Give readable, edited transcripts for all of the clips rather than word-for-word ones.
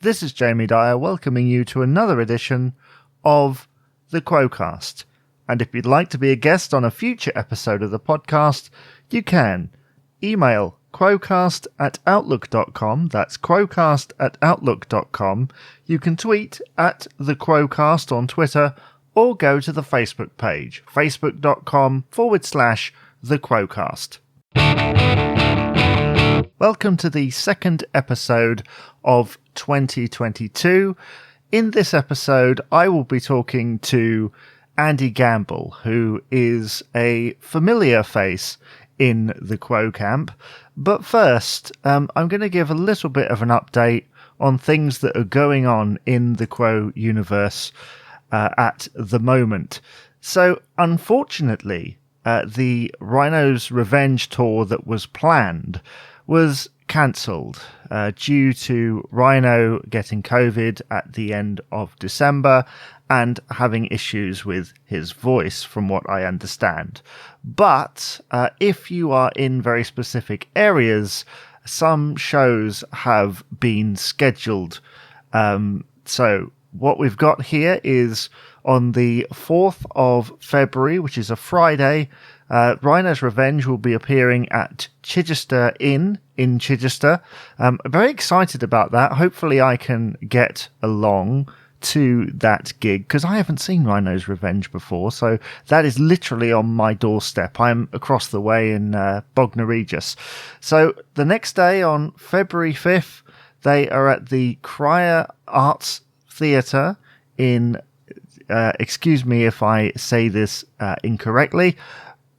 This is Jamie Dyer welcoming you to another edition of the Quo-Cast. And if you'd like to be a guest on a future episode of the podcast, you can email quocast@outlook.com. That's quocast@outlook.com. You can tweet at the Quo-Cast on Twitter or go to the Facebook page, facebook.com/the Quo-Cast. Welcome to the second episode of 2022. In this episode, I will be talking to Andy Gamble, who is a familiar face in the Quo camp. But first, I'm going to give a little bit of an update on things that are going on in the Quo universe at the moment. So, unfortunately, the Rhino's Revenge tour that was planned was cancelled due to Rhino getting COVID at the end of December and having issues with his voice, from what I understand. But if you are in very specific areas, some shows have been scheduled. So what we've got here is on the 4th of February, which is a Friday, Rhino's Revenge will be appearing at Chichester Inn in Chichester. I'm very excited about that. Hopefully I can get along to that gig, because I haven't seen Rhino's Revenge before, so that is literally on my doorstep. I'm across the way in Bognor Regis. So the next day, on February 5th, they are at the Cryer Arts Theatre in, excuse me if I say this incorrectly,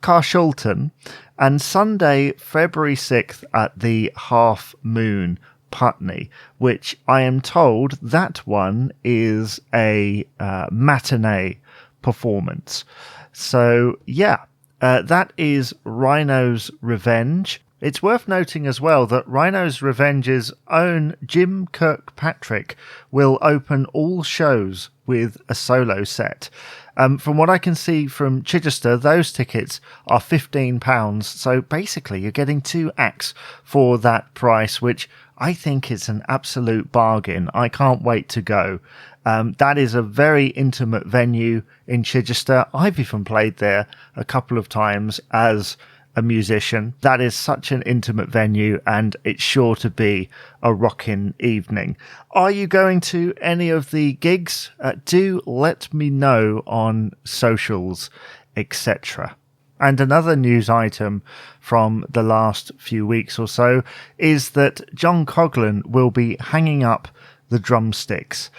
Carshalton, and Sunday, February 6th at the Half Moon, Putney, which I am told that one is a matinee performance. So yeah, that is Rhino's Revenge. It's worth noting as well that Rhino's Revenge's own Jim Kirkpatrick will open all shows with a solo set. From what I can see from Chichester, those tickets are £15. So basically, you're getting two acts for that price, which I think is an absolute bargain. I can't wait to go. That is a very intimate venue in Chichester. I've even played there a couple of times as a musician. That is such an intimate venue, and it's sure to be a rocking evening. Are you going to any of the gigs? Do let me know on socials, etc. And another news item from the last few weeks or so is that John Coghlan will be hanging up the drumsticks.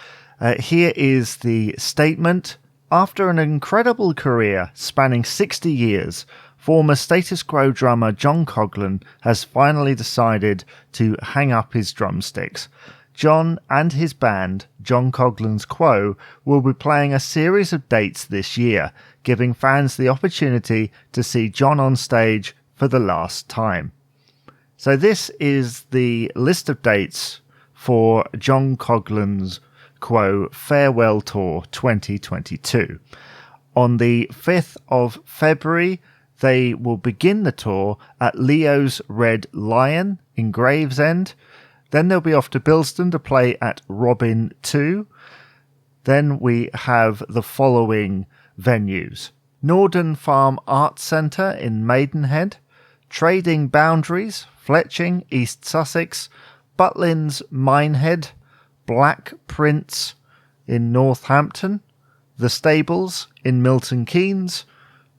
Here is the statement. After an incredible career spanning 60 years, former Status Quo drummer John Coghlan has finally decided to hang up his drumsticks. John and his band, John Coghlan's Quo, will be playing a series of dates this year, giving fans the opportunity to see John on stage for the last time. So this is the list of dates for John Coghlan's Quo Farewell Tour 2022. On the 5th of February, they will begin the tour at Leo's Red Lion in Gravesend. Then they'll be off to Bilston to play at Robin 2. Then we have the following venues: Norden Farm Arts Centre in Maidenhead, Trading Boundaries, Fletching, East Sussex, Butlins Minehead, Black Prince in Northampton, The Stables in Milton Keynes,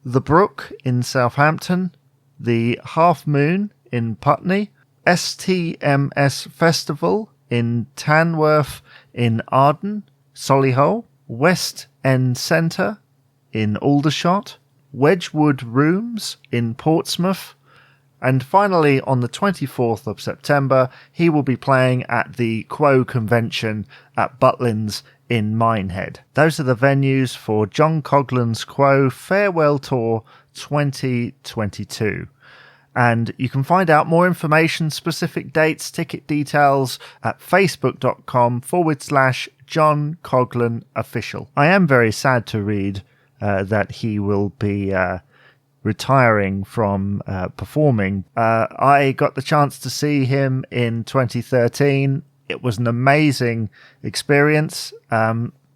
The Brook in Southampton, the Half Moon in Putney, STMS Festival in Tanworth in Arden, Solihull, West End Centre in Aldershot, Wedgwood Rooms in Portsmouth, and finally on the 24th of September he will be playing at the Quo Convention at Butlins in Minehead. Those are the venues for John Coghlan's Quo Farewell Tour 2022. And you can find out more information, specific dates, ticket details at facebook.com/John Coghlan Official. I am very sad to read that he will be retiring from performing. I got the chance to see him in 2013. It was an amazing experience.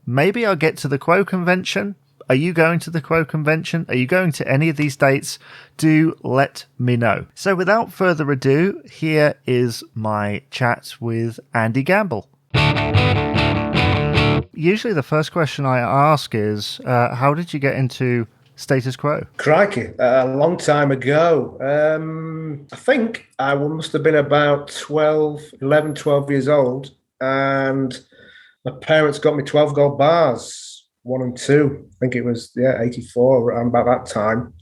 Maybe I'll get to the Quo convention. Are you going to the Quo convention? Are you going to any of these dates? Do let me know. So without further ado, here is my chat with Andy Gamble. Usually the first question I ask is, how did you get into Status Quo? Crikey, a long time ago. I think I must have been about 11, 12 years old, and my parents got me 12 gold bars, 1 and 2. I think it was, 84, around about that time.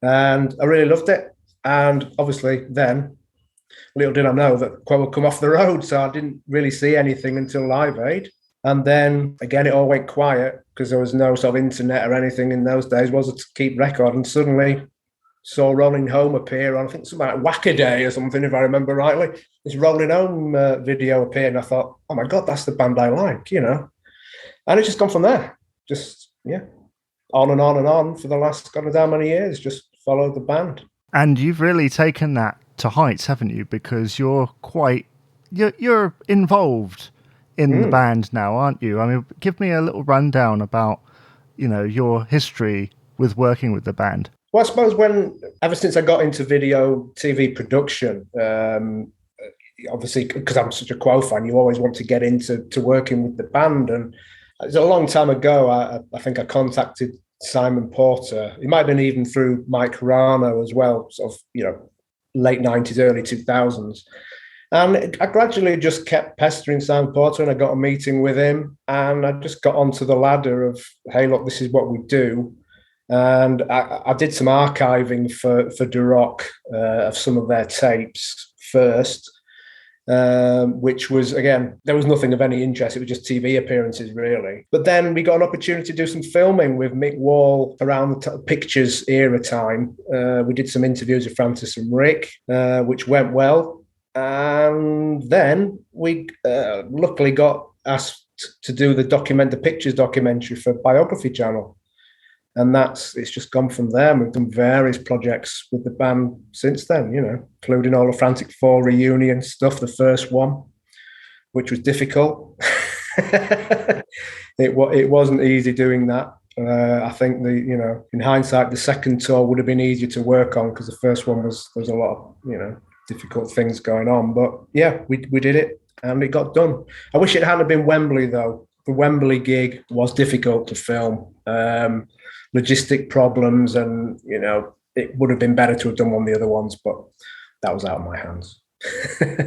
And I really loved it. And obviously then, little did I know that Quo would come off the road, so I didn't really see anything until Live Aid. And then, again, it all went quiet because there was no sort of internet or anything in those days, was it, to keep record. And suddenly saw Rolling Home appear on, I think, something like Whack-A-Day or something, if I remember rightly. This Rolling Home video appeared, and I thought, oh, my God, that's the band I like, And it's just gone from there. Just, on and on and on for the last God knows how many years, just followed the band. And you've really taken that to heights, haven't you? Because you're involved in the band now, aren't you? I mean, give me a little rundown about, your history with working with the band. Well, I suppose ever since I got into video TV production, obviously, because I'm such a Quo fan, you always want to get into working with the band. And it was a long time ago, I think I contacted Simon Porter. It might have been even through Mike Rano as well, sort of, late 90s, early 2000s. And I gradually just kept pestering Simon Porter, and I got a meeting with him, and I just got onto the ladder of, hey, look, this is what we do. And I did some archiving for Duroc of some of their tapes first, which was, again, there was nothing of any interest. It was just TV appearances, really. But then we got an opportunity to do some filming with Mick Wall around the Pictures era time. We did some interviews with Francis and Rick, which went well. And then we luckily got asked to do the Pictures documentary for Biography Channel. And it's just gone from there. We've done various projects with the band since then, including all the Frantic Four reunion stuff, the first one, which was difficult. It wasn't easy doing that. I think in hindsight, the second tour would have been easier to work on because the first one there was a lot of, difficult things going on. But yeah, we did it and it got done. I wish it hadn't been Wembley, though. The Wembley gig was difficult to film. Logistic problems, and it would have been better to have done one of the other ones, but that was out of my hands.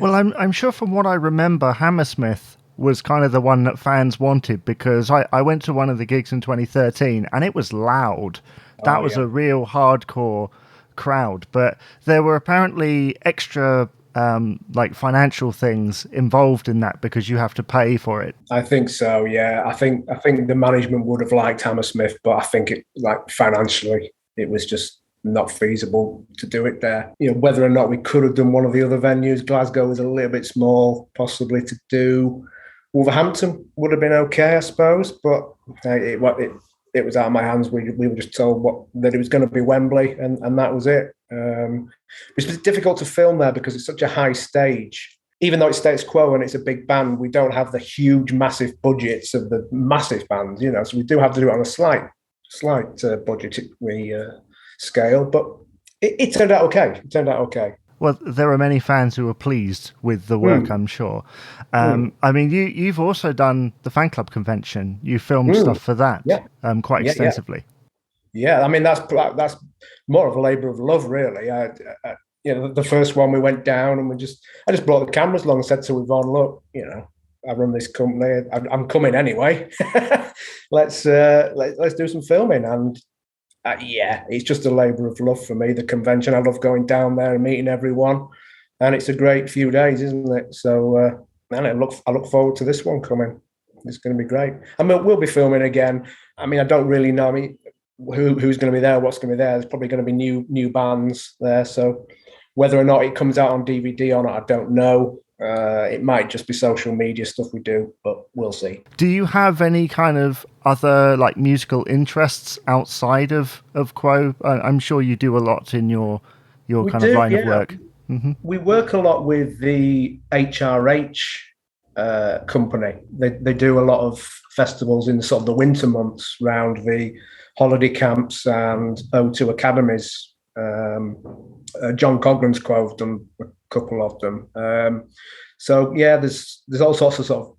Well, I'm sure from what I remember, Hammersmith was kind of the one that fans wanted, because I went to one of the gigs in 2013 and it was loud. That was a real hardcore crowd, but there were apparently extra financial things involved in that because you have to pay for it. I think so, yeah. I think the management would have liked Hammersmith, but I think financially it was just not feasible to do it there. Whether or not we could have done one of the other venues, Glasgow was a little bit small, possibly to do. Wolverhampton would have been okay, I suppose, but it was out of my hands. We were just told that it was going to be Wembley, and that was it. It was difficult to film there because it's such a high stage. Even though it's Status Quo and it's a big band, we don't have the huge, massive budgets of the massive bands, so we do have to do it on a slight budget scale, but it turned out okay. Well, there are many fans who are pleased with the work, I'm sure. I mean, you've also done the fan club convention. You filmed stuff for that quite extensively. Yeah, I mean, that's more of a labour of love, really. The first one we went down and I just brought the cameras along and said to Yvonne, look, I run this company. I'm coming anyway. Let's do some filming. And it's just a labour of love for me, the convention. I love going down there and meeting everyone. And it's a great few days, isn't it? So, I look forward to this one coming. It's going to be great. I mean, we'll be filming again. I mean, I don't really know. I mean, who's going to be there, what's going to be there. There's probably going to be new bands there. So whether or not it comes out on DVD or not, I don't know. It might just be social media stuff we do, but we'll see. Do you have any kind of other musical interests outside of Quo? I'm sure you do a lot in your line of work. Mm-hmm. We work a lot with the HRH company. They do a lot of festivals in sort of the winter months round the holiday camps and O2 academies. John Cogran's Quo have done a couple of them. So yeah, there's all sorts of sort of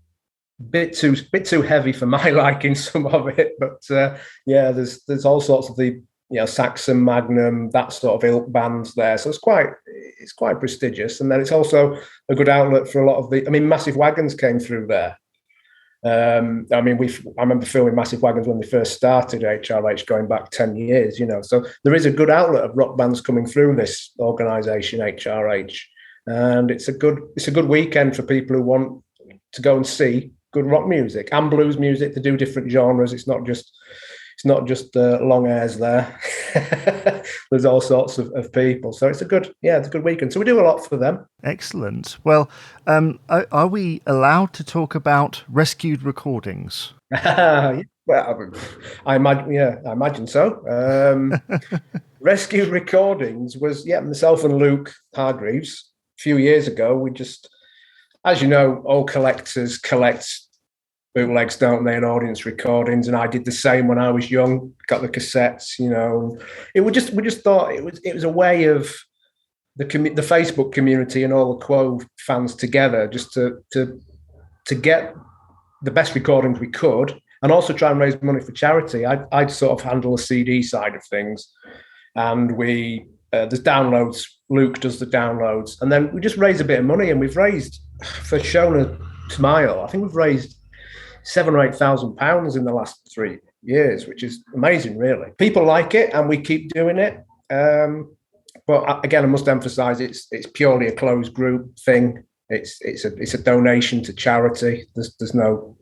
bit too heavy for my liking, some of it, but yeah, there's all sorts of the Saxon, Magnum, that sort of ilk bands there. So it's quite prestigious, and then it's also a good outlet for a lot of Massive Wagons came through there. I remember filming Massive Wagons when they first started HRH, going back 10 years. So there is a good outlet of rock bands coming through this organisation, HRH, and it's a good weekend for people who want to go and see good rock music and blues music. They do different genres. It's not just long hairs there. There's all sorts of people. So it's a good weekend. So we do a lot for them. Excellent. Well, are we allowed to talk about rescued recordings? Well, I imagine so. Rescued recordings was, myself and Luke Hargreaves a few years ago. We just, as you know, all collectors collect bootlegs, don't they, and audience recordings, and I did the same when I was young. Got the cassettes, we just thought it was a way of the Facebook community and all the Quo fans together, just to get the best recordings we could, and also try and raise money for charity. I'd sort of handle the CD side of things, and there's downloads. Luke does the downloads, and then we just raise a bit of money, and we've raised for Shona Smile. I think we've raised £7,000 or £8,000 in the last 3 years, which is amazing, really. People like it, and we keep doing it. But again, I must emphasise it's purely a closed group thing. It's a donation to charity. There's no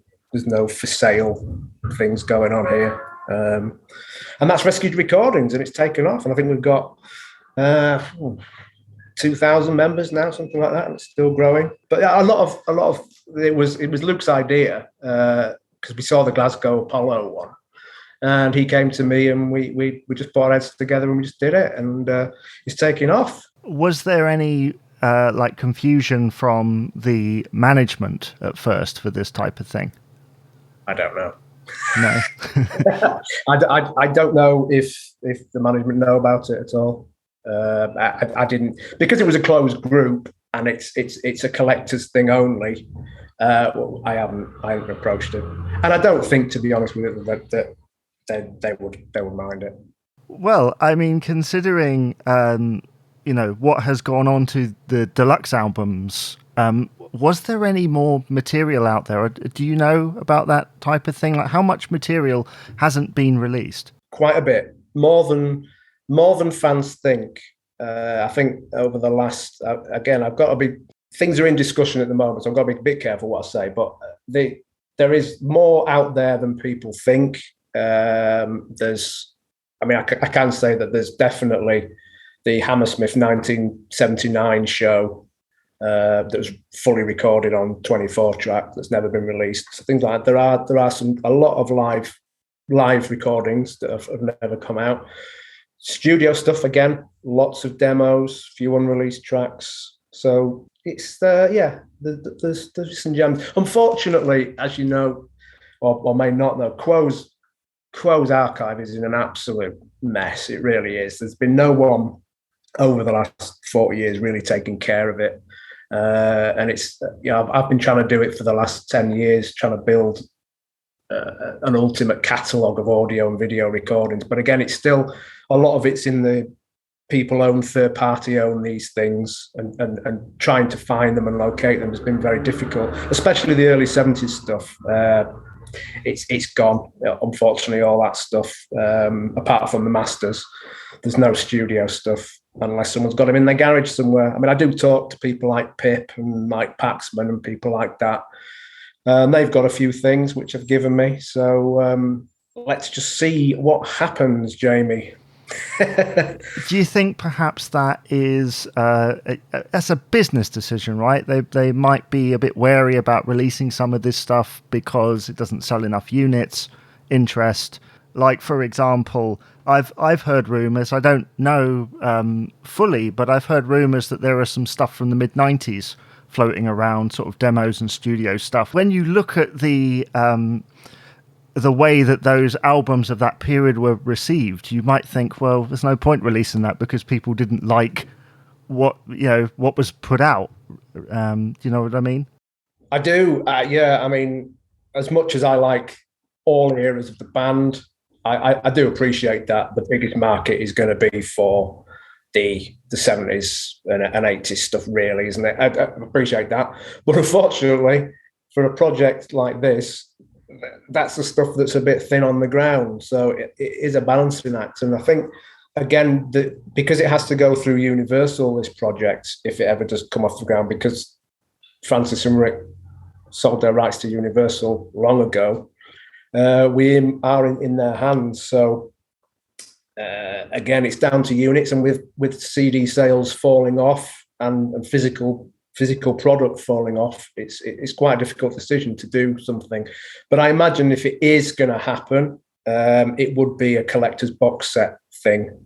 for sale things going on here, and that's Rescued Recordings, and it's taken off. And I think we've got 2,000 members now, something like that, and it's still growing. But a lot of it was Luke's idea, because we saw the Glasgow Apollo one, and he came to me, and we just put our heads together and we just did it, and it's taking off. Was there any confusion from the management at first for this type of thing? I don't know. No. I don't know if the management know about it at all. I didn't, because it was a closed group and it's a collector's thing only. I haven't approached it, and I don't think, to be honest with you, that they would mind it. Well, I mean, considering what has gone on to the deluxe albums, was there any more material out there? Or do you know about that type of thing? Like, how much material hasn't been released? Quite a bit, more than fans think. I think over the last, again, I've got to be, things are in discussion at the moment, so I've got to be a bit careful what I say, but there is more out there than people think. I can say that there's definitely the Hammersmith 1979 show that was fully recorded on 24 track that's never been released. So things like that. There are a lot of live recordings that have never come out. Studio stuff, again, lots of demos, few unreleased tracks. So it's there's some gems. Unfortunately, as you know, or may not know, Quo's archive is in an absolute mess. It really is. There's been no one over the last 40 years really taking care of it. And it's, I've been trying to do it for the last 10 years, trying to build an ultimate catalogue of audio and video recordings. But again, it's still, a lot of it's in the people own, third party own these things, and trying to find them and locate them has been very difficult, especially the early 70s stuff. It's gone, unfortunately, all that stuff, apart from the masters. There's no studio stuff unless someone's got them in their garage somewhere. I mean, I do talk to people like Pip and Mike Paxman and people like that. They've got a few things which have given me. So let's just see what happens, Jamie. Do you think perhaps that is that's a business decision, right? They might be a bit wary about releasing some of this stuff because it doesn't sell enough units, interest. Like, for example, I've heard rumours, I don't know fully, but I've heard rumours that there are some stuff from the mid-90s floating around, sort of demos and studio stuff. When you look at the way that those albums of that period were received, you might think, well, there's no point releasing that because people didn't like what was put out. Do you know what I mean? I do. Yeah. I mean, as much as I like all eras of the band, I do appreciate that the biggest market is going to be for the 70s and 80s stuff, really, isn't it? I appreciate that. But unfortunately, for a project like this, that's the stuff that's a bit thin on the ground. So it is a balancing act. And I think, again, because it has to go through Universal, this project, if it ever does come off the ground, because Francis and Rick sold their rights to Universal long ago, we are in their hands. So again, it's down to units, and with CD sales falling off and physical product falling off, it's quite a difficult decision to do something. But I imagine if it is going to happen, it would be a collector's box set thing.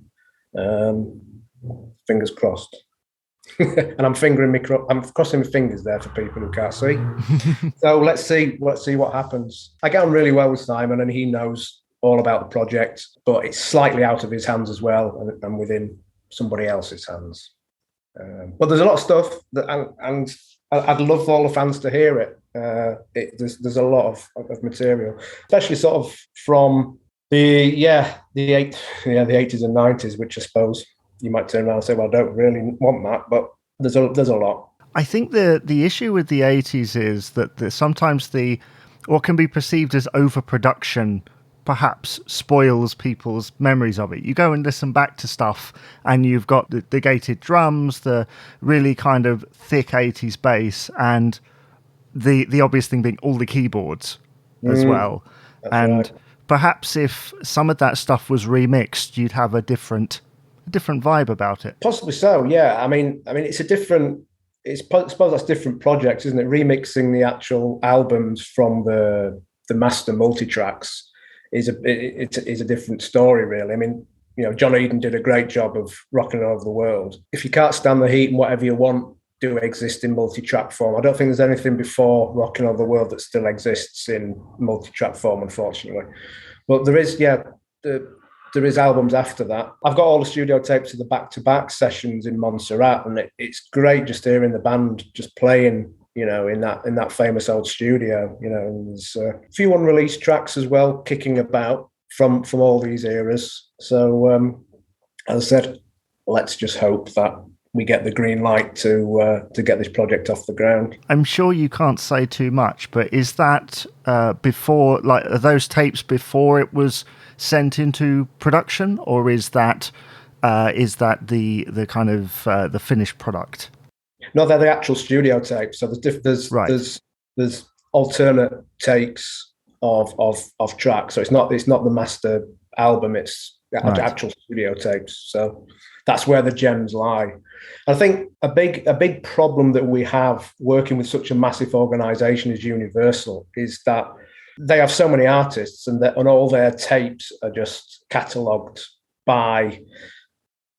Fingers crossed. And I'm crossing my fingers there for people who can't see. So let's see what happens. I get on really well with Simon, and he knows all about the project, but it's slightly out of his hands as well, and within somebody else's hands. But there's a lot of stuff and I'd love all the fans to hear it. There's a lot of material, especially sort of from the 80s and 90s, which I suppose you might turn around and say, well, I don't really want that, but there's a lot. I think the issue with the 80s is that sometimes what can be perceived as overproduction perhaps spoils people's memories of it. You go and listen back to stuff and you've got the gated drums, the really kind of thick 80s bass, and the obvious thing being all the keyboards as well. And right. Perhaps if some of that stuff was remixed, you'd have a different vibe about it. Possibly so, yeah. I mean, it's I suppose that's different projects, isn't it? Remixing the actual albums from the master multi-tracks is a different story, really. I mean, John Eden did a great job of rocking over the world. If you can't stand the heat and whatever you want do exist in multi-track form, I don't think there's anything before Rocking Over the World that still exists in multi-track form, unfortunately. But there is albums after that. I've got all the studio tapes of the back-to-back sessions in Montserrat, and it's great just hearing the band just playing, in that famous old studio. There's a few unreleased tracks as well kicking about from all these eras. So as I said, let's just hope that we get the green light to get this project off the ground. I'm sure you can't say too much, but is that before, like, are those tapes before it was sent into production, or is that the kind of the finished product? No, they're the actual studio tapes. So there's alternate takes of tracks. So it's not the master album. It's actual studio tapes. So that's where the gems lie. I think a big problem that we have working with such a massive organisation as Universal is that they have so many artists, and all their tapes are just catalogued by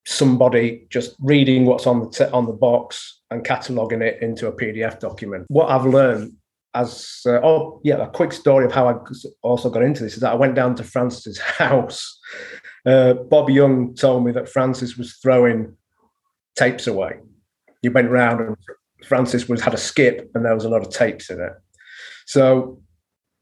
somebody just reading what's on the box and cataloguing it into a PDF document. What I've learned a quick story of how I also got into this is that I went down to Francis's house. Bob Young told me that Francis was throwing tapes away. He went round and Francis had a skip and there was a lot of tapes in it. So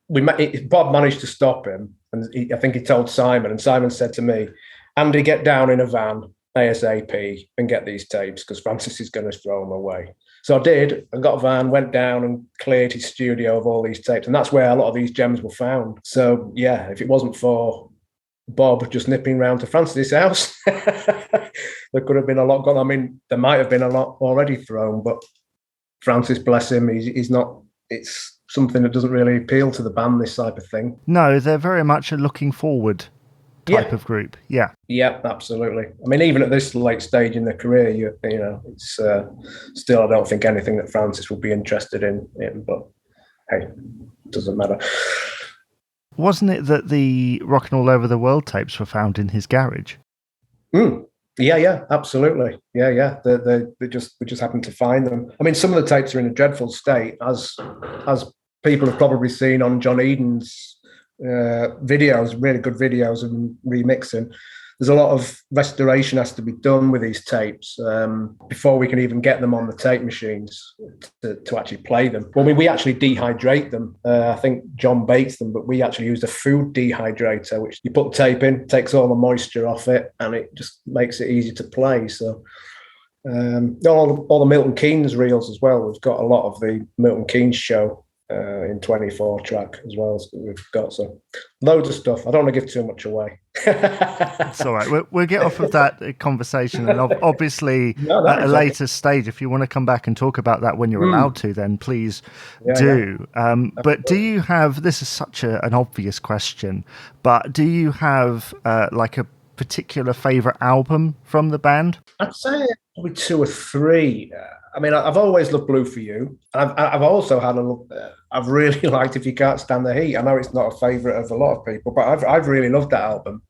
Bob managed to stop him, and I think he told Simon, and Simon said to me, "Andy, get down in a van ASAP and get these tapes because Francis is going to throw them away." So I did. I got a van, went down and cleared his studio of all these tapes, and that's where a lot of these gems were found. So yeah, if it wasn't for Bob just nipping round to Francis's house, there could have been a lot gone. I mean, there might have been a lot already thrown, but Francis, bless him, he's not. It's something that doesn't really appeal to the band, this type of thing. No, they're very much a looking forward type of group. Yeah, absolutely. I mean, even at this late stage in their career, it's still, I don't think anything that Francis will be interested in. But hey, it doesn't matter. Wasn't it that the Rockin' All Over the World tapes were found in his garage? Yeah, absolutely. Yeah. They just we just happened to find them. I mean, some of the tapes are in a dreadful state, as people have probably seen on John Eden's videos, really good videos of remixing. There's a lot of restoration has to be done with these tapes before we can even get them on the tape machines to actually play them. Well, we actually dehydrate them. I think John bakes them, but we actually use a food dehydrator, which you put the tape in, takes all the moisture off it, and it just makes it easy to play. So all the Milton Keynes reels as well. We've got a lot of the Milton Keynes show in 24 track as well as we've got, so loads of stuff. I don't want to give too much away. It's all right. We'll get off of that conversation, and obviously at a later stage, if you want to come back and talk about that when you're allowed to, then please do. But do you have, this is such an obvious question, but do you have like a particular favorite album from the band? I'd say probably two or three. I mean, I've always loved Blue for You. I've also had I've really liked If You Can't Stand the Heat. I know it's not a favourite of a lot of people, but I've really loved that album.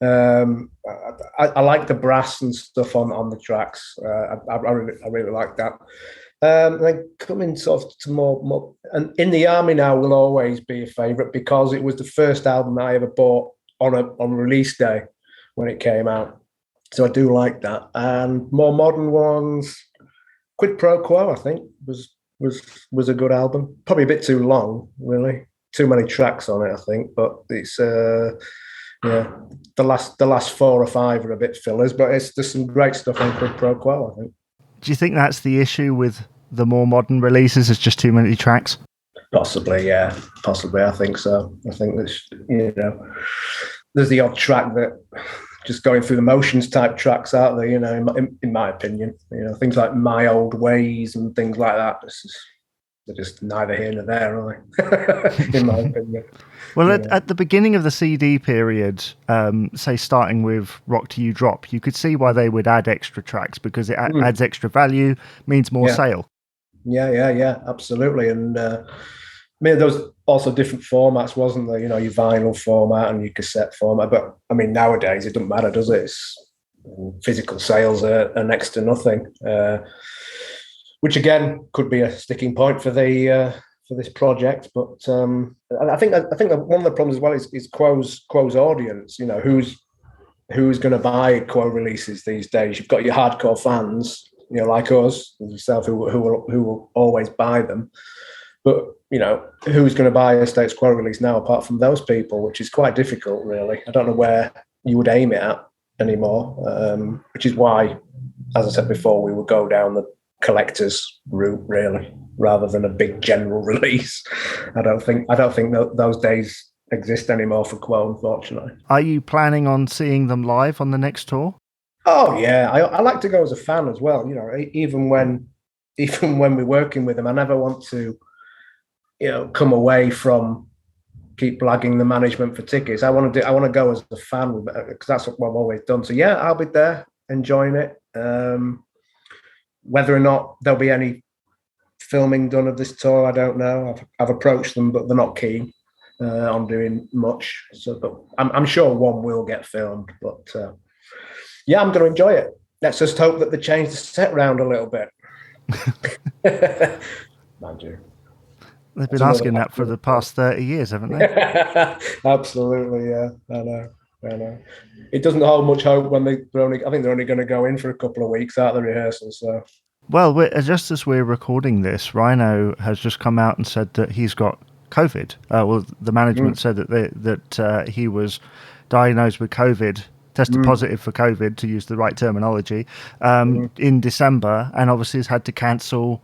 I like the brass and stuff on the tracks. I really like that. Then coming sort of to more, and In the Army Now will always be a favourite because it was the first album I ever bought on release day when it came out. So I do like that. And more modern ones, Quid Pro Quo, I think, was a good album. Probably a bit too long, really. Too many tracks on it, I think. But it's the last 4 or 5 are a bit fillers, but there's some great stuff on Quid Pro Quo, I think. Do you think that's the issue with the more modern releases? It's just too many tracks? Possibly, yeah. Possibly, I think so. I think there's the odd track that just going through the motions type tracks out there, in my opinion. Things like My Old Ways and things like that. They're just neither here nor there, are they? In my opinion. Well, at the beginning of the CD period, say starting with Rock Till You Drop, you could see why they would add extra tracks because it adds extra value, means more sale. Yeah, absolutely. And I mean, there was also different formats, wasn't there? Your vinyl format and your cassette format. But I mean, nowadays it doesn't matter, does it? Physical sales are next to nothing, which again could be a sticking point for this project. But I think one of the problems as well is Quo's audience. Who's going to buy Quo releases these days? You've got your hardcore fans, like us, yourself, who will always buy them. But who's going to buy a Status Quo release now apart from those people, which is quite difficult, really. I don't know where you would aim it at anymore, which is why, as I said before, we would go down the collector's route, really, rather than a big general release. I don't think those days exist anymore for Quo, unfortunately. Are you planning on seeing them live on the next tour? Oh yeah, I like to go as a fan as well. Even when we're working with them, I never want to come away from keep blagging the management for tickets. I want to go as a fan because that's what I've always done. So yeah, I'll be there enjoying it. Whether or not there'll be any filming done of this tour, I don't know. I've approached them, but they're not keen on doing much. So, but I'm sure one will get filmed. But yeah, I'm going to enjoy it. Let's just hope that they change the set round a little bit. Mind you. They've been asking that for the past 30 years, haven't they? Absolutely, yeah. I know. It doesn't hold much hope when I think they're only going to go in for a couple of weeks out of the rehearsal. So, well, just as we're recording this, Rhino has just come out and said that he's got COVID. Well, the management said that he was diagnosed with COVID, tested positive for COVID, to use the right terminology, in December, and obviously has had to cancel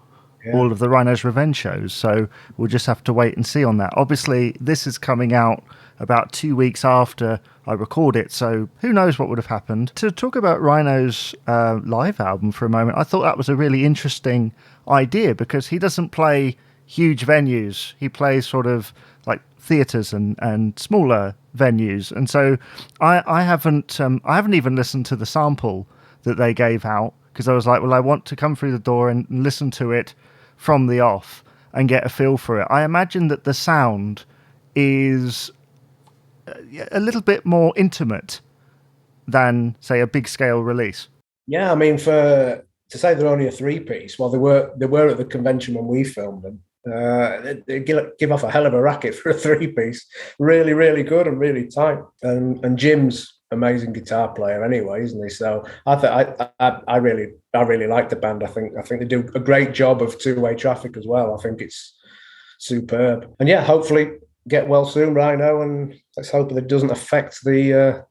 all of the Rhino's Revenge shows. So we'll just have to wait and see on that. Obviously, this is coming out about 2 weeks after I record it, so who knows what would have happened. To talk about Rhino's live album for a moment, I thought that was a really interesting idea because he doesn't play huge venues. He plays sort of like theatres and smaller venues. And so I haven't even listened to the sample that they gave out because I was like, well, I want to come through the door and listen to it from the off and get a feel for it. I imagine that the sound is a little bit more intimate than, say, a big scale release. Yeah, I mean, to say they're only a 3-piece, well, they were at the convention when we filmed them. They give off a hell of a racket for a 3-piece. Really, really good and really tight. And Jim's amazing guitar player anyway, isn't he? So I really like the band. I think they do a great job of two-way traffic as well. I think it's superb. And yeah, hopefully get well soon, Rhino, and let's hope that it doesn't affect the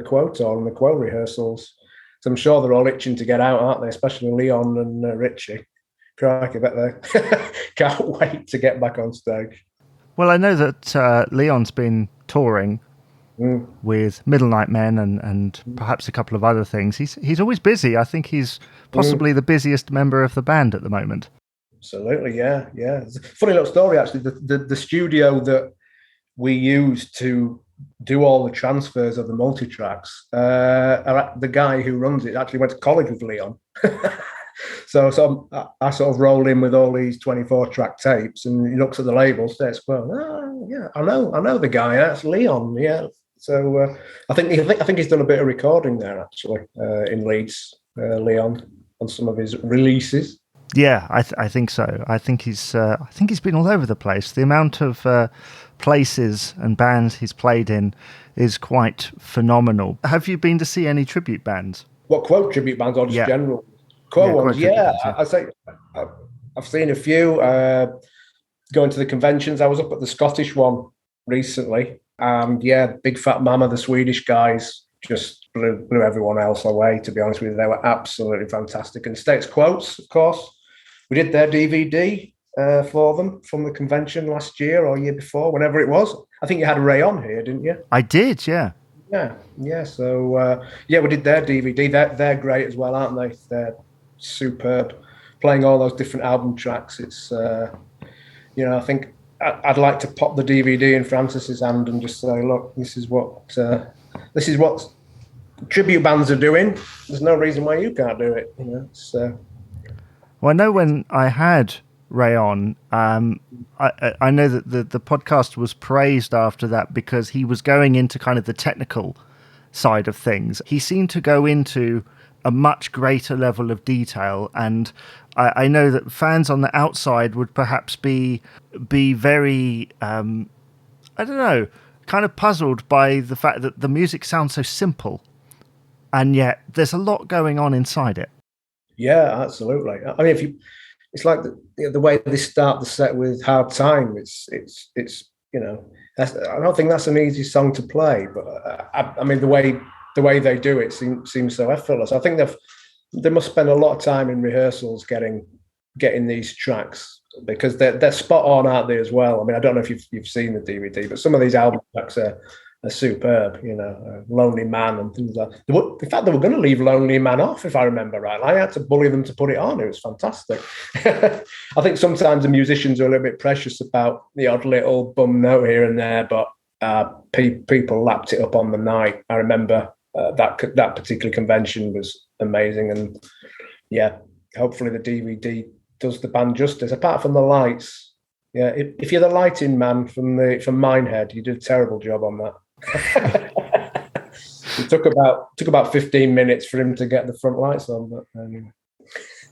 Quo tour and the Quo rehearsals. So I'm sure they're all itching to get out, aren't they? Especially Leon and Richie. Crikey, I bet they can't wait to get back on stage. Well, I know that Leon's been touring with Middle Night Men and perhaps a couple of other things. He's always busy. I think he's possibly the busiest member of the band at the moment. Absolutely, yeah. It's a funny little story, actually. The studio that we used to do all the transfers of the multi-tracks, the guy who runs it actually went to college with Leon. So I sort of roll in with all these 24-track tapes, and he looks at the label, says, "Well, yeah, I know the guy. That's Leon." Yeah. So I think he's done a bit of recording there actually in Leeds, Leon, on some of his releases. Yeah, I think so. I think he's been all over the place. The amount of places and bands he's played in is quite phenomenal. Have you been to see any tribute bands? What, Quo tribute bands or just general? Quo ones, I say I've seen a few. Going to the conventions, I was up at the Scottish one recently, and Big Fat Mama, the Swedish guys, just blew everyone else away. To be honest with you, they were absolutely fantastic. And Status Quo, of course, we did their DVD for them from the convention last year or year before, whenever it was. I think you had Ray on here, didn't you? I did, yeah. Yeah. So we did their DVD. They're great as well, aren't they? They're superb, playing all those different album tracks. It's I think I'd like to pop the DVD in Francis's hand and just say, look, this is what tribute bands are doing. There's no reason why you can't do it. Well, I know when I had Ray on, I know that the podcast was praised after that because he was going into kind of the technical side of things. He seemed to go into a much greater level of detail, and I know that fans on the outside would perhaps be very I don't know, kind of puzzled by the fact that the music sounds so simple and yet there's a lot going on inside it. Yeah, absolutely. I mean, it's like the way they start the set with Hard Time. It's I don't think that's an easy song to play, but I mean the way they do it seems so effortless. I think they must spend a lot of time in rehearsals getting these tracks, because they're spot on, aren't they, as well? I mean, I don't know if you've seen the DVD, but some of these album tracks are superb. Lonely Man and things like that. In fact, they were going to leave Lonely Man off, if I remember right. I had to bully them to put it on. It was fantastic. I think sometimes the musicians are a little bit precious about the odd little bum note here and there, but people lapped it up on the night. I remember that particular convention was amazing, and hopefully the DVD does the band justice. Apart from the lights, if you're the lighting man from Minehead, you did a terrible job on that. It took about 15 minutes for him to get the front lights on, but anyway.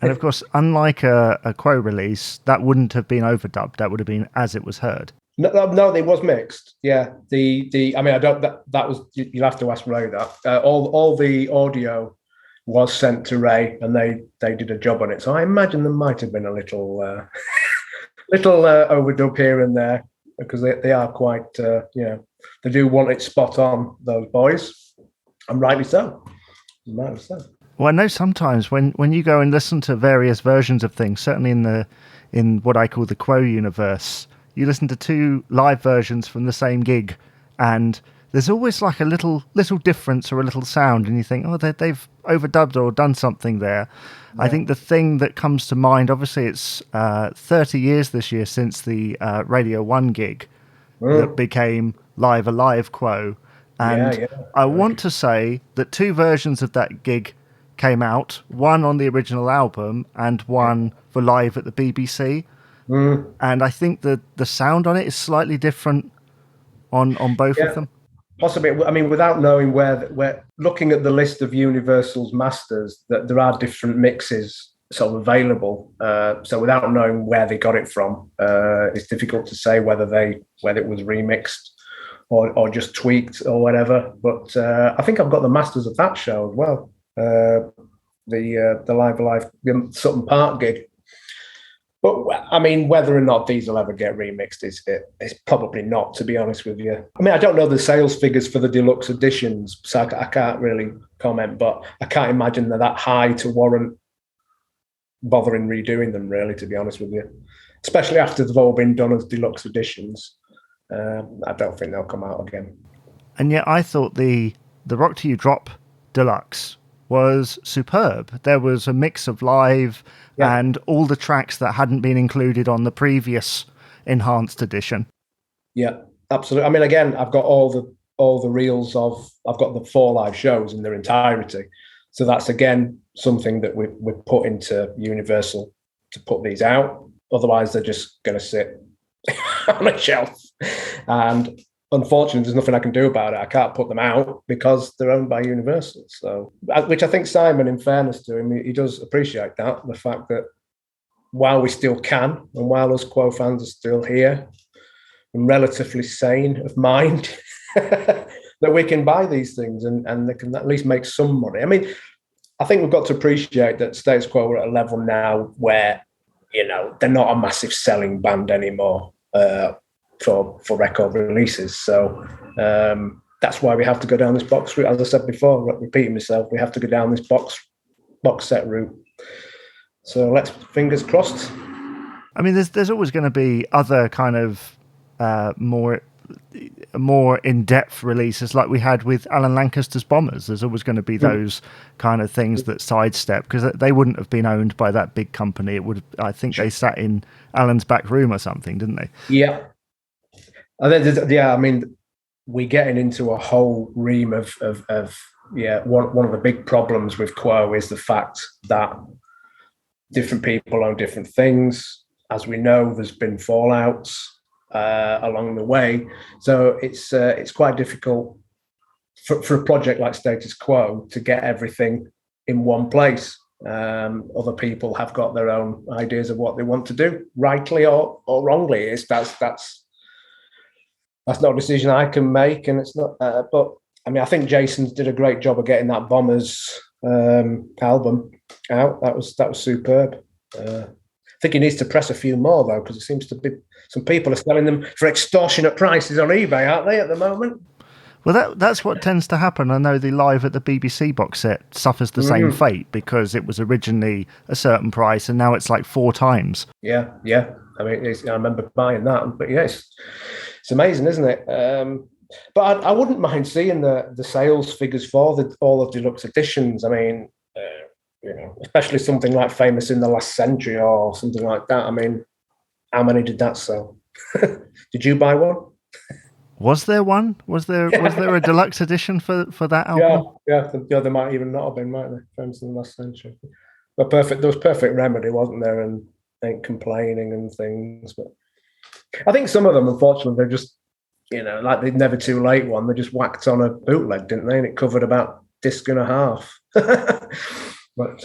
And of course, unlike a Quo release, that wouldn't have been overdubbed. That would have been as it was heard. No, it was mixed. Yeah, I mean, I don't. That was, you'll have to ask Ray that. All the audio was sent to Ray, and they did a job on it. So I imagine there might have been a little overdub here and there, because they are quite they do want it spot on, those boys, and rightly so. Well, I know sometimes when you go and listen to various versions of things, certainly in what I call the Quo universe, you listen to two live versions from the same gig, and there's always like a little difference or a little sound, and you think, oh, they've overdubbed or done something there. Yeah. I think the thing that comes to mind, obviously it's 30 years this year since the Radio 1 gig that became Live Alive Quo, and I want to say that two versions of that gig came out, one on the original album and one for live at the BBC. And I think the sound on it is slightly different on both of them. Possibly. I mean, without knowing where looking at the list of Universal's masters, that there are different mixes sort of available. So without knowing where they got it from, it's difficult to say whether it was remixed or just tweaked or whatever. But I think I've got the masters of that show as well. The Live Alive Sutton Park gig. But I mean, whether or not these will ever get remixed is probably not, to be honest with you. I mean, I don't know the sales figures for the deluxe editions, so I can't really comment, but I can't imagine they're that high to warrant bothering redoing them, really, to be honest with you. Especially after they've all been done as deluxe editions. I don't think they'll come out again. And yet I thought the Rock to You Drop Deluxe was superb. There was a mix of live and all the tracks that hadn't been included on the previous enhanced edition. Yeah, absolutely. I mean, again, I've got all the reels I've got the 4 live shows in their entirety. So that's, again, something that we put into Universal to put these out. Otherwise, they're just going to sit on a shelf. And unfortunately, there's nothing I can do about it. I can't put them out because they're owned by Universal. So, which I think Simon, in fairness to him, he does appreciate that, the fact that while we still can, and while us Quo fans are still here and relatively sane of mind, that we can buy these things and they can at least make some money. I mean, I think we've got to appreciate that Status Quo are at a level now where, they're not a massive selling band anymore. For record releases. So that's why we have to go down this box route. As I said before, repeating myself, we have to go down this box set route. So let's fingers crossed. I mean, there's always going to be other kind of more in-depth releases like we had with Alan Lancaster's Bombers. There's always going to be those kind of things that sidestep, because they wouldn't have been owned by that big company. It would, I think they sat in Alan's back room or something, didn't they? Yeah. I mean, we're getting into a whole ream of one of the big problems with Quo is the fact that different people own different things. As we know, there's been fallouts along the way, so it's quite difficult for a project like Status Quo to get everything in one place. Other people have got their own ideas of what they want to do, rightly or wrongly. That's not a decision I can make, and it's not. But I mean, I think Jason's did a great job of getting that Bombers album out. That was superb. I think he needs to press a few more though, because it seems to be some people are selling them for extortionate prices on eBay, aren't they, at the moment? Well, that's what tends to happen. I know the Live at the BBC box set suffers the same fate, because it was originally a certain price and now it's like 4 times. Yeah. I mean, I remember buying that, but yes. It's amazing, isn't it? But I wouldn't mind seeing the sales figures for all of deluxe editions. I mean, especially something like Famous in the Last Century or something like that. I mean, how many did that sell? Did you buy one? Was there one? Was there a deluxe edition for that album? Yeah. There might even not have been, might there? Famous in the Last Century. But there was Perfect Remedy, wasn't there? And Ain't Complaining and things, but I think some of them, unfortunately, they're just, like the Never Too Late one, they just whacked on a bootleg, didn't they? And it covered about disc and a half. But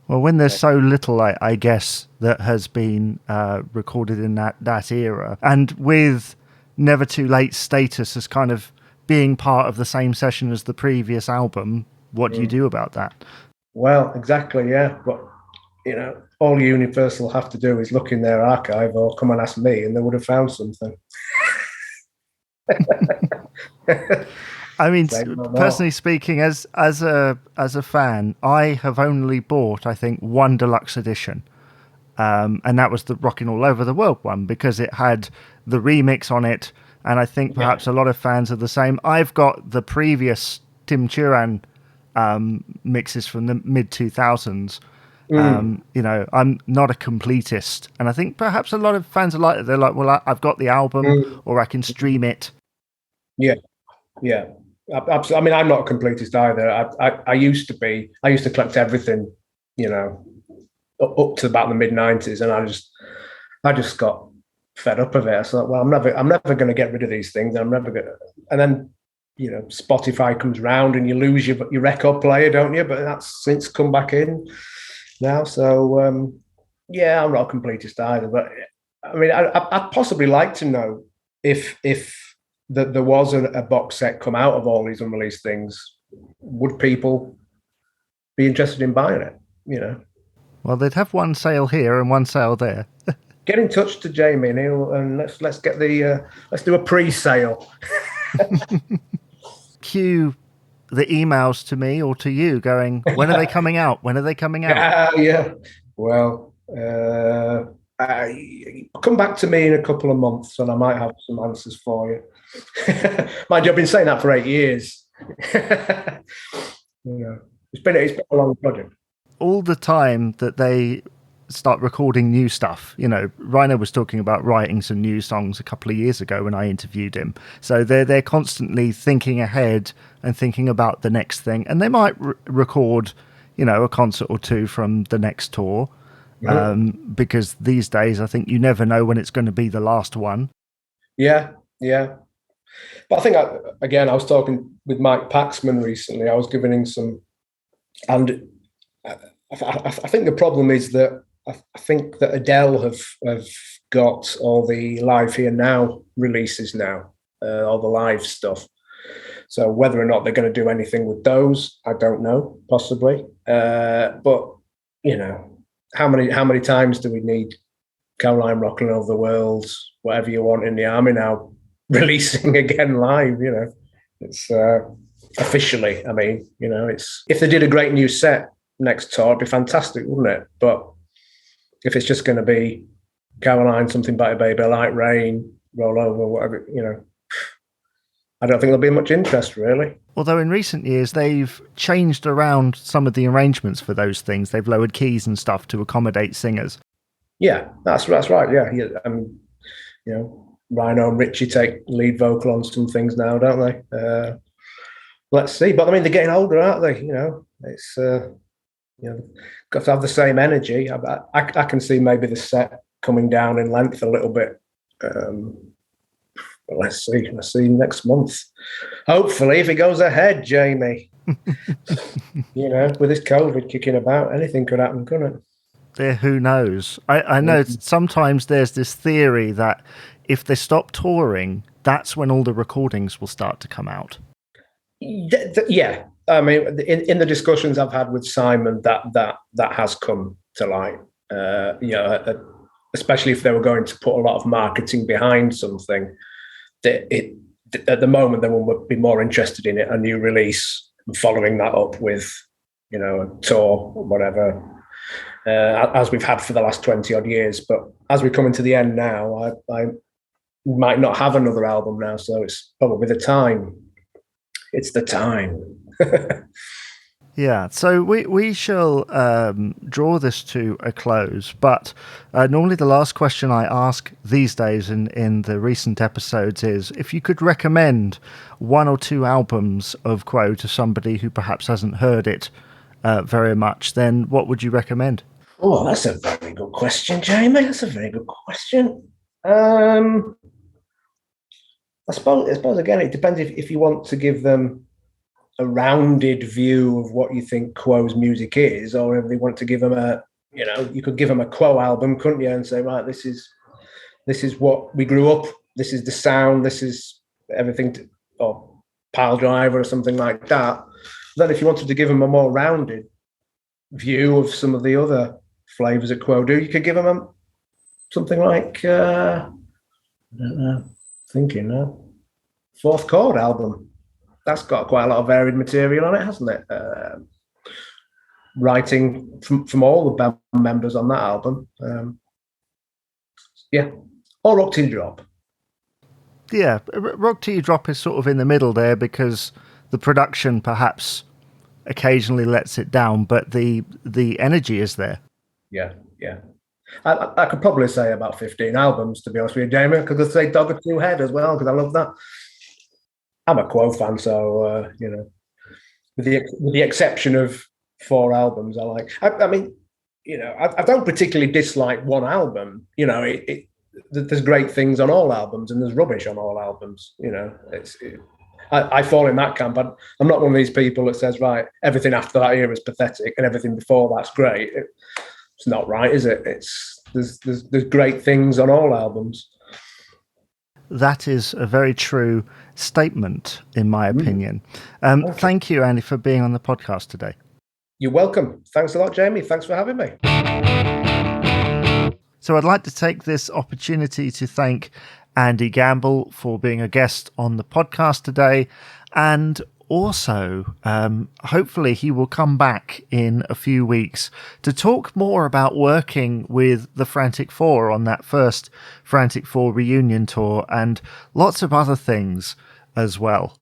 well, when there's so little, I guess, that has been recorded in that era, and with Never Too Late status as kind of being part of the same session as the previous album, what do you do about that? Well, exactly, yeah. But, all Universal have to do is look in their archive or come and ask me, and they would have found something. I mean, personally speaking, as a fan, I have only bought, I think, one deluxe edition, and that was the Rockin' All Over the World one, because it had the remix on it, and I think perhaps a lot of fans are the same. I've got the previous Tim Turan mixes from the mid-2000s. I'm not a completist, and I think perhaps a lot of fans are like that. They're like, well, I've got the album, or I can stream it. Yeah. Absolutely. I mean, I'm not a completist either. I used to collect everything, up to about the mid-90s, and I just got fed up of it. I thought, well, I'm never going to get rid of these things. I'm never going to. And then Spotify comes round and you lose your record player, don't you? But that's since come back in now. So I'm not a completist either. But I mean, I'd possibly like to know if there was a box set come out of all these unreleased things, would people be interested in buying it? Well, they'd have one sale here and one sale there. Get in touch to Jamie and let's get let's do a pre-sale. Cue the emails to me or to you going, when are they coming out? When are they coming out? Yeah. Well, come back to me in a couple of months and I might have some answers for you. Mind you, I've been saying that for 8 years. It's been a long project. All the time that they start recording new stuff, Rhino was talking about writing some new songs a couple of years ago when I interviewed him. So they're constantly thinking ahead and thinking about the next thing, and they might record, a concert or two from the next tour. Because these days, I think you never know when it's going to be the last one. Yeah. But I think, I was talking with Mike Paxman recently. I was giving him some, and I think the problem is that I think that Adele have got all the Live Here Now releases now, all the live stuff. So whether or not they're going to do anything with those, I don't know, possibly. But, how many times do we need Caroline Rocking Over the World, whatever you want in the army now, releasing again live? It's officially, I mean, it's, if they did a great new set next tour, it'd be fantastic, wouldn't it? But if it's just going to be Caroline, Something About a Baby, Light Rain, Roll Over, whatever, I don't think there'll be much interest, really. Although in recent years, they've changed around some of the arrangements for those things. They've lowered keys and stuff to accommodate singers. Yeah, that's right. Yeah. Rhino and Richie take lead vocal on some things now, don't they? Let's see. But I mean, they're getting older, aren't they? It's got to have the same energy. I can see maybe the set coming down in length a little bit. But let's see next month. Hopefully, if it goes ahead, Jamie. With this COVID kicking about, anything could happen, couldn't it? Yeah, who knows? I know sometimes there's this theory that if they stop touring, that's when all the recordings will start to come out. Yeah. I mean, in the discussions I've had with Simon, that has come to light. Especially if they were going to put a lot of marketing behind something, that at the moment they will be more interested in a new release and following that up with, a tour or whatever, as we've had for the last 20 odd years. But as we come into the end now, I might not have another album now, so it's probably the time. It's the time. Yeah, so we shall draw this to a close, but normally the last question I ask these days in the recent episodes is if you could recommend one or two albums of Quo to somebody who perhaps hasn't heard it very much, then what would you recommend? Oh, that's a very good question, Jamie. That's a very good question. I suppose again, it depends if you want to give them a rounded view of what you think Quo's music is, or if they want to give them you could give them a Quo album, couldn't you, and say, right, this is what we grew up, this is the sound, this is everything, or Pile Driver or something like that. Then if you wanted to give them a more rounded view of some of the other flavors that Quo do, you could give them something like, I don't know, thinking now, Fourth Chord album. That's got quite a lot of varied material on it, hasn't it? Writing from all the band members on that album. Or Rock Teardrop. Yeah, Rock Teardrop is sort of in the middle there because the production perhaps occasionally lets it down, but the energy is there. Yeah. I could probably say about 15 albums, to be honest with you, Jamie. I could say Dog or Two Head as well, because I love that. I'm a Quo fan, so with the exception of 4 albums, I like. I mean, I don't particularly dislike one album. There's great things on all albums, and there's rubbish on all albums. I fall in that camp. I'm not one of these people that says, right, everything after that era is pathetic and everything before that's great. It's not right, is it? There's great things on all albums. That is a very true statement, in my opinion. Thank you, Andy, for being on the podcast today. You're welcome. Thanks a lot, Jamie. Thanks for having me. So I'd like to take this opportunity to thank Andy Gamble for being a guest on the podcast today, and also hopefully he will come back in a few weeks to talk more about working with the Frantic Four on that first Frantic Four reunion tour and lots of other things as well.